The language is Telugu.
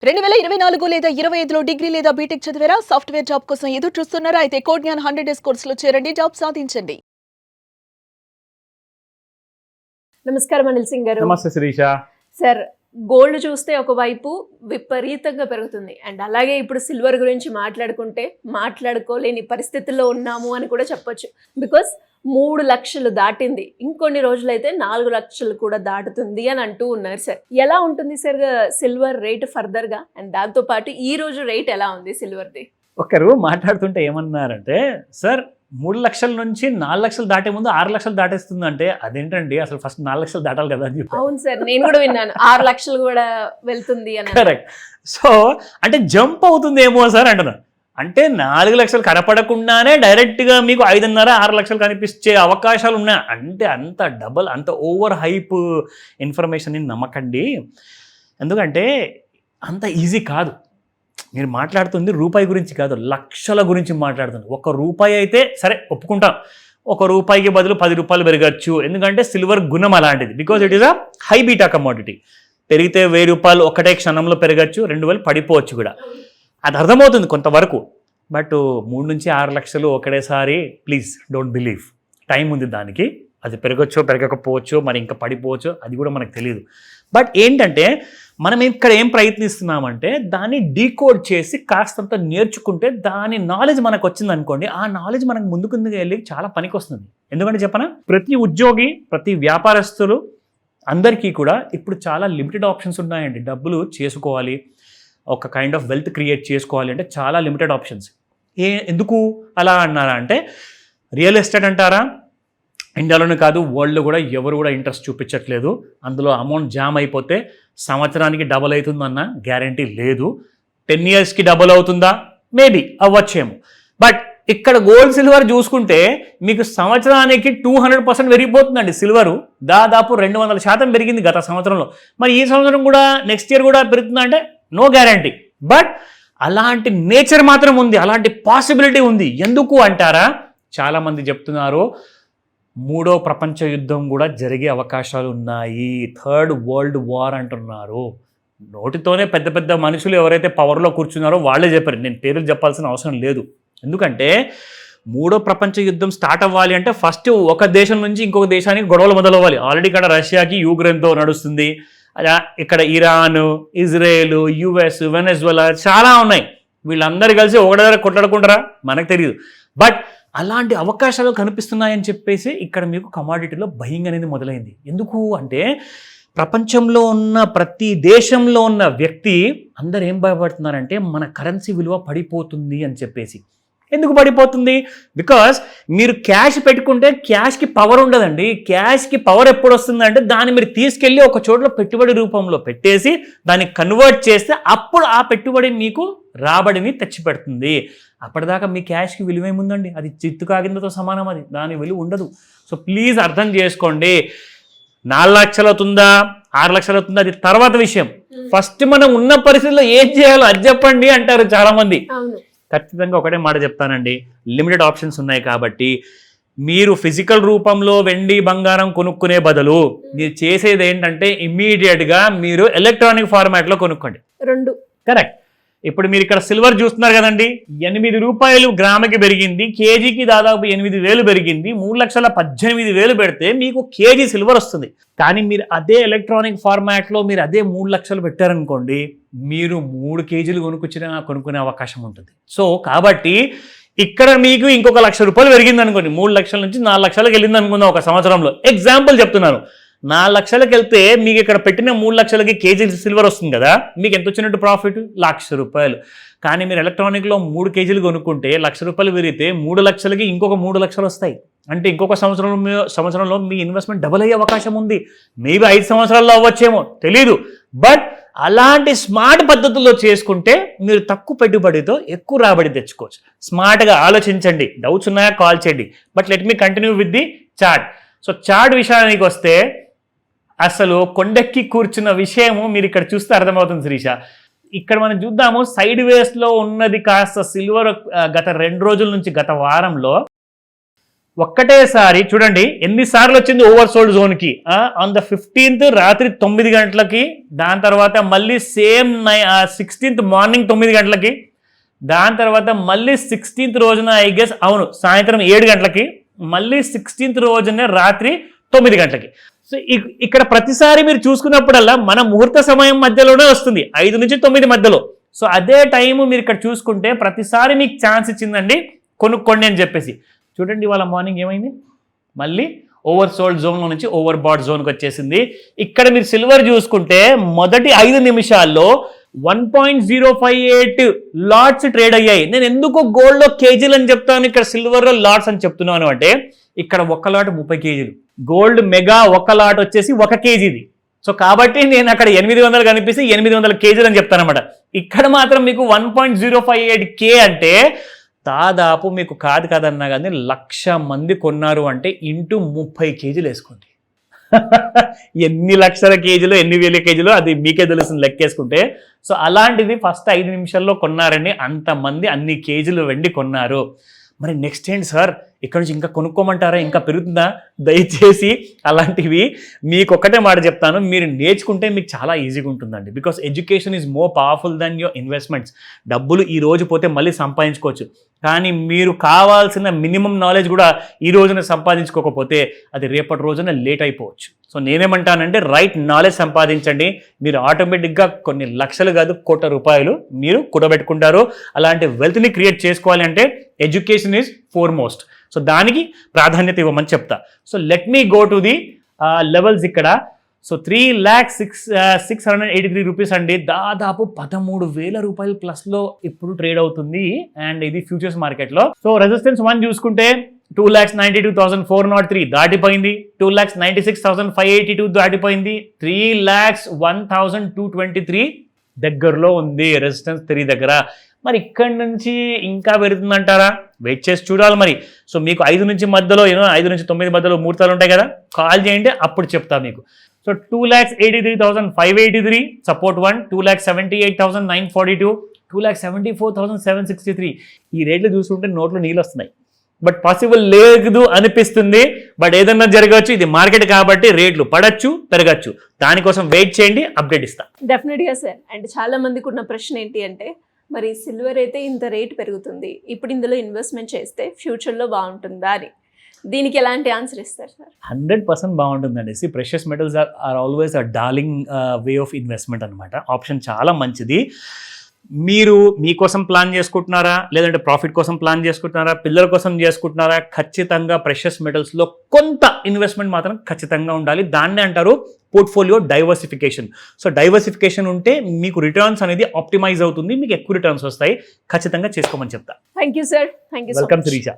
2024 లేదా 25లో డిగ్రీ లేదా బీటెక్ చదివారా? సాఫ్ట్‌వేర్ జాబ్ కోసం ఎదురు చూస్తున్నారా? అయితే కోడ్ జ్ఞాన్ 100 డేస్ కోర్సులో చేరండి, జాబ్ సాధించండి. నమస్కారం అనిల్ సింగ్ గారు. నమస్తే శిరీష. సార్, గోల్డ్ చూస్తే ఒకవైపు విపరీతంగా పెరుగుతుంది అండ్ అలాగే ఇప్పుడు సిల్వర్ గురించి మాట్లాడుకుంటే మాట్లాడుకోలేని పరిస్థితుల్లో ఉన్నాము అని కూడా చెప్పొచ్చు. బికాస్ 3 లక్షలు దాటింది, ఇంకొన్ని రోజులైతే 4 లక్షలు కూడా దాటుతుంది అని అంటూ ఉన్నారు. సార్, ఎలా ఉంటుంది సార్ సిల్వర్ రేట్ ఫర్దర్గా? అండ్ దాంతో పాటు ఈ రోజు రేట్ ఎలా ఉంది సిల్వర్ది? ఒకరు మాట్లాడుతుంటే ఏమన్నారంటే, సార్ 3 లక్షల నుంచి 4 లక్షలు దాటే ముందు 6 లక్షలు దాటేస్తుందంటే అదేంటండి, అసలు ఫస్ట్ 4 లక్షలు దాటాలి కదా అని చెప్పి. అవును సార్, నేను కూడా విన్నాను 6 లక్షలు కూడా వెళ్తుంది అని. కరెక్ట్. సో అంటే జంప్ అవుతుందేమో సార్ అంటున్నా. అంటే 4 లక్షలు కనపడకుండానే డైరెక్ట్గా మీకు 5.5-6 లక్షలు కనిపించే అవకాశాలు ఉన్నాయి. అంటే అంత డబల్, అంత ఓవర్ హైప్ ఇన్ఫర్మేషన్ని నమ్మకండి. ఎందుకంటే అంత ఈజీ కాదు. మీరు మాట్లాడుతుంది రూపాయి గురించి కాదు, లక్షల గురించి మాట్లాడుతుంది. 1 రూపాయి అయితే సరే ఒప్పుకుంటాం, 1 రూపాయికి బదులు 10 రూపాయలు పెరగచ్చు. ఎందుకంటే సిల్వర్ గుణం అలాంటిది. Because it is a high beta commodity. పెరిగితే 1000 రూపాయలు ఒకటే క్షణంలో పెరగచ్చు, 2000 పడిపోవచ్చు కూడా. అది అర్థమవుతుంది కొంతవరకు. బట్ 3 నుంచి 6 లక్షలు ఒకటేసారి ప్లీజ్ డోంట్ బిలీవ్. టైం ఉంది దానికి. అది పెరగచ్చో పెరగకపోవచ్చు, మరి ఇంకా పడిపోవచ్చు, అది కూడా మనకు తెలియదు. బట్ ఏంటంటే మనం ఇక్కడ ఏం ప్రయత్నిస్తున్నామంటే దాన్ని డీకోడ్ చేసి కాస్తంత నేర్చుకుంటే దాని నాలెడ్జ్ మనకు వచ్చింది అనుకోండి, ఆ నాలెడ్జ్ మనకు ముందుకు వెళ్ళి చాలా పనికి వస్తుంది. ఎందుకంటే చెప్పనా, ప్రతి ఉద్యోగి, ప్రతి వ్యాపారస్తులు అందరికీ కూడా ఇప్పుడు చాలా లిమిటెడ్ ఆప్షన్స్ ఉన్నాయండి. డబ్బులు చేసుకోవాలి, ఒక కైండ్ ఆఫ్ వెల్త్ క్రియేట్ చేసుకోవాలి అంటే చాలా లిమిటెడ్ ఆప్షన్స్. ఎందుకు అలా అన్నారా అంటే, రియల్ ఎస్టేట్ అంటారా, ఇండియాలోనే కాదు వరల్డ్లో కూడా ఎవరు కూడా ఇంట్రెస్ట్ చూపించట్లేదు. అందులో అమౌంట్ జామ్ అయిపోతే సంవత్సరానికి డబల్ అవుతుందన్న గ్యారంటీ లేదు. 10 yearsకి డబల్ అవుతుందా, మేబీ అవ్వచ్చేమో. బట్ ఇక్కడ గోల్డ్ సిల్వర్ చూసుకుంటే మీకు సంవత్సరానికి 200% పెరిగిపోతుందండి. సిల్వరు దాదాపు 200% పెరిగింది గత సంవత్సరంలో. మరి ఈ సంవత్సరం కూడా, నెక్స్ట్ ఇయర్ కూడా పెరుగుతుందా అంటే నో గ్యారంటీ. బట్ అలాంటి నేచర్ మాత్రం ఉంది, అలాంటి పాసిబిలిటీ ఉంది. ఎందుకు అంటారా, చాలామంది చెప్తున్నారు 3వ ప్రపంచ యుద్ధం కూడా జరిగే అవకాశాలు ఉన్నాయి, 3rd వరల్డ్ వార్ అంటున్నారు. నోటితోనే పెద్ద పెద్ద మనుషులు ఎవరైతే పవర్లో కూర్చున్నారో వాళ్ళే చెప్పారు, నేను పేర్లు చెప్పాల్సిన అవసరం లేదు. ఎందుకంటే 3వ ప్రపంచ యుద్ధం స్టార్ట్ అవ్వాలి అంటే ఫస్ట్ ఒక దేశం నుంచి ఇంకొక దేశానికి గొడవలు మొదలవ్వాలి. ఆల్రెడీ ఇక్కడ రష్యాకి యూక్రెయిన్తో నడుస్తుంది, ఇక్కడ ఇరాన్, ఇజ్రాయెల్, యుఎస్, వెనెజులా చాలా ఉన్నాయి. వీళ్ళందరూ కలిసి ఒకటి దగ్గర కొట్లాడుకుంటారా మనకు తెలియదు. బట్ అలాంటి అవకాశాలు కనిపిస్తున్నాయని చెప్పేసి ఇక్కడ మీకు కమాడిటీలో బయింగ్ అనేది మొదలైంది. ఎందుకు అంటే ప్రపంచంలో ఉన్న ప్రతి దేశంలో ఉన్న వ్యక్తి అందరు ఏం భయపడుతున్నారంటే మన కరెన్సీ విలువ పడిపోతుంది అని చెప్పేసి. ఎందుకు పడిపోతుంది? బికాస్ మీరు క్యాష్ పెట్టుకుంటే క్యాష్కి పవర్ ఉండదండి. క్యాష్కి పవర్ ఎప్పుడు వస్తుందంటే దాన్ని మీరు తీసుకెళ్ళి ఒక చోట్ల పెట్టుబడి రూపంలో పెట్టేసి దాన్ని కన్వర్ట్ చేస్తే అప్పుడు ఆ పెట్టుబడి మీకు రాబడిని తెచ్చిపెడుతుంది. అప్పటిదాకా మీ క్యాష్కి విలువ ఏముందండి, అది చిత్తు కాగిందతో సమానం, అది దాని విలువ ఉండదు. సో ప్లీజ్ అర్థం చేసుకోండి. 4 లక్షలు అవుతుందా 6 లక్షలు అవుతుందా అది తర్వాత విషయం. ఫస్ట్ మనం ఉన్న పరిస్థితుల్లో ఏం చేయాలో అది చెప్పండి అంటారు చాలామంది. ఖచ్చితంగా ఒకటే మాట చెప్తానండి, లిమిటెడ్ ఆప్షన్స్ ఉన్నాయి కాబట్టి మీరు ఫిజికల్ రూపంలో వెండి బంగారం కొనుక్కునే బదులు మీరు చేసేది ఏంటంటే ఇమ్మీడియట్గా మీరు ఎలక్ట్రానిక్ ఫార్మాట్లో కొనుక్కోండి. 2 కరెక్ట్. ఇప్పుడు మీరు ఇక్కడ సిల్వర్ చూస్తున్నారు కదండి, 8 రూపాయలు గ్రాముకి పెరిగింది, కేజీకి దాదాపు 8,000 పెరిగింది. 3,18,000 పెడితే మీకు కేజీ సిల్వర్ వస్తుంది. కానీ మీరు అదే ఎలక్ట్రానిక్ ఫార్మాట్లో మీరు అదే 3 లక్షలు పెట్టారనుకోండి, మీరు 3 కేజీలు కొనుక్కునే అవకాశం ఉంటుంది. సో కాబట్టి ఇక్కడ మీకు ఇంకొక 1,00,000 రూపాయలు పెరిగింది అనుకోండి, 3 లక్షల నుంచి 4 లక్షలకు వెళ్ళింది అనుకుందాం ఒక సంవత్సరంలో. ఎగ్జాంపుల్ చెప్తున్నాను. 4 లక్షలకు వెళ్తే మీకు ఇక్కడ పెట్టిన 3 లక్షలకి కేజీ సిల్వర్ వస్తుంది కదా, మీకు ఎంత వచ్చినట్టు ప్రాఫిట్? 1,00,000 రూపాయలు. కానీ మీరు ఎలక్ట్రానిక్లో 3 కేజీలు కొనుక్కుంటే 1,00,000 రూపాయలు పెరిగితే 3 లక్షలకి ఇంకొక 3 లక్షలు వస్తాయి. అంటే ఇంకొక సంవత్సరంలో మీ ఇన్వెస్ట్మెంట్ డబుల్ అయ్యే అవకాశం ఉంది. మేబీ 5 సంవత్సరాల్లో అవ్వచ్చేమో తెలీదు. బట్ అలాంటి స్మార్ట్ పద్ధతుల్లో చేసుకుంటే మీరు తక్కువ పెట్టుబడితో ఎక్కువ రాబడి తెచ్చుకోవచ్చు. స్మార్ట్గా ఆలోచించండి. డౌట్స్ ఉన్నాయా కాల్ చేయండి. But let me continue with the chart. So chart విషయానికి వస్తే అసలు కొండెక్కి కూర్చున్న విషయము మీరు ఇక్కడ చూస్తే అర్థమవుతుంది శిరీష. ఇక్కడ మనం చూద్దాము, సైడ్ వేస్లో ఉన్నది కాస్త సిల్వర్ గత 2 రోజుల నుంచి, గత వారంలో ఒక్కటేసారి చూడండి ఎన్నిసార్లు వచ్చింది ఓవర్ సోల్డ్ జోన్కి. ఆన్ ద 15th రాత్రి 9 గంటలకి, దాని తర్వాత మళ్ళీ సేమ్ 16th మార్నింగ్ 9 గంటలకి, దాని తర్వాత మళ్ళీ 16th రోజున ఐ గెస్ అవును సాయంత్రం 7 గంటలకి, మళ్ళీ 16th రోజున రాత్రి 9 గంటలకి. సో ఇక్కడ ప్రతిసారి మీరు చూసుకున్నప్పుడల్లా మన ముహూర్త సమయం మధ్యలోనే వస్తుంది, 5 నుంచి 9 మధ్యలో. సో అదే టైము మీరు ఇక్కడ చూసుకుంటే ప్రతిసారి మీకు ఛాన్స్ ఇచ్చిందండి కొనుక్కోండి అని చెప్పేసి. చూడండి ఇవాళ మార్నింగ్ ఏమైంది, మళ్ళీ ఓవర్ సోల్డ్ జోన్లో నుంచి ఓవర్ బాట్ జోన్కి వచ్చేసింది. ఇక్కడ మీరు సిల్వర్ చూసుకుంటే మొదటి 5 నిమిషాల్లో 1.058 లాట్స్ ట్రేడ్ అయ్యాయి. నేను ఎందుకు గోల్డ్లో కేజీలు అని చెప్తాను, ఇక్కడ సిల్వర్లో లాట్స్ అని చెప్తున్నాను అంటే ఇక్కడ ఒక లాట్ 30 కేజీలు, గోల్డ్ మెగా ఒక లాట్ వచ్చేసి 1 కేజీది. సో కాబట్టి నేను అక్కడ 800 కనిపిస్తే 800 కేజీలు అని చెప్తాను అనమాట. ఇక్కడ మాత్రం మీకు 1.058K అంటే దాదాపు మీకు కాదు కదన్నా కానీ 1,00,000 మంది కొన్నారు అంటే ఇంటూ 30 కేజీలు వేసుకోండి. ఎన్ని లక్షల కేజీలు ఎన్ని వేల కేజీలు అది మీకే తెలుస్తుంది లెక్కేసుకుంటే. సో అలాంటిది ఫస్ట్ 5 నిమిషాల్లో కొన్నారండి, అంతమంది అన్ని కేజీలు వెండి కొన్నారు. మరి నెక్స్ట్ ఏంటి సార్, ఇక్కడ నుంచి ఇంకా కొనుక్కోమంటారా, ఇంకా పెరుగుతుందా? దయచేసి అలాంటివి మీకు ఒక్కటే మాట చెప్తాను, మీరు నేర్చుకుంటే మీకు చాలా ఈజీగా ఉంటుందండి. Because education is more powerful than your investments. డబ్బులు ఈ రోజు పోతే మళ్ళీ సంపాదించుకోవచ్చు, కానీ మీరు కావాల్సిన మినిమం నాలెడ్జ్ కూడా ఈ రోజున సంపాదించుకోకపోతే అది రేపటి రోజున లేట్ అయిపోవచ్చు. సో నేనేమంటానంటే రైట్ నాలెడ్జ్ సంపాదించండి, మీరు ఆటోమేటిక్గా కొన్ని లక్షలు కాదు కోట్ల రూపాయలు మీరు కూడబెట్టుకుంటారు. అలాంటి వెల్త్ని క్రియేట్ చేసుకోవాలి అంటే ఎడ్యుకేషన్ ఈజ్ ఫోర్మోస్ట్. సో దానికి ప్రాధాన్యత ఇవ్వమని చెప్తా. So let me go to the levels ఇక్కడ. సో 3,06,683 రూపీస్ అండి, దాదాపు 13,000 రూపాయలు ప్లస్లో ఇప్పుడు ట్రేడ్ అవుతుంది. అండ్ ఇది ఫ్యూచర్స్ మార్కెట్లో. సో రెసిస్టెన్స్ 1 చూసుకుంటే 2,92,403 దాటిపోయింది, 2,96,582 దాటిపోయింది, 3,01,223 దగ్గరలో ఉంది రెసిస్టెన్స్ 3 దగ్గర. మరి ఇక్కడి నుంచి ఇంకా పెరుగుతుందంటారా? వెయిట్ చేసి చూడాలి మరి. సో మీకు 5 నుంచి మధ్యలో 5 నుంచి 9 మధ్యలో ముహూర్తాలు ఉంటాయి కదా, కాల్ చేయండి అప్పుడు చెప్తా మీకు. So 2,83,583 support 1, 2,78,942, 2,74,763. ఈ రేట్లు చూస్తుంటే నోట్లో నీళ్ళు వస్తున్నాయి, బట్ పాసిబుల్ లేదు అనిపిస్తుంది. బట్ ఏదన్నా జరగవచ్చు, ఇది మార్కెట్ కాబట్టి రేట్లు పడచ్చు పెరగచ్చు, దానికోసం వెయిట్ చేయండి, అప్డేట్ ఇస్తా. డెఫినెట్గా సార్. అండ్ చాలా మందికి ఉన్న ప్రశ్న ఏంటి అంటే, మరి సిల్వర్ అయితే ఇంత రేట్ పెరుగుతుంది, ఇప్పుడు ఇందులో ఇన్వెస్ట్మెంట్ చేస్తే ఫ్యూచర్లో బాగుంటుందా అని, దీనికి ఎలాంటి ఆన్సర్ ఇస్తారు సార్? 100% బాగుంటుందండి. Precious metals are always a darling way of investment అనమాట. ఆప్షన్ చాలా మంచిది. మీరు మీకోసం ప్లాన్ చేసుకుంటున్నారా, లేదంటే ప్రాఫిట్ కోసం ప్లాన్ చేసుకుంటున్నారా, పిల్లల కోసం చేసుకుంటున్నారా, ఖచ్చితంగా ప్రెషియస్ మెటల్స్లో కొంత ఇన్వెస్ట్మెంట్ మాత్రం ఖచ్చితంగా ఉండాలి. దాన్నే అంటారు పోర్ట్ఫోలియో డైవర్సిఫికేషన్. సో డైవర్సిఫికేషన్ ఉంటే మీకు రిటర్న్స్ అనేది ఆప్టిమైజ్ అవుతుంది, మీకు ఎక్కువ రిటర్న్స్ వస్తాయి. ఖచ్చితంగా చేసుకోమని చెప్తా. Thank you sir. Thank you. Welcome Sreeja.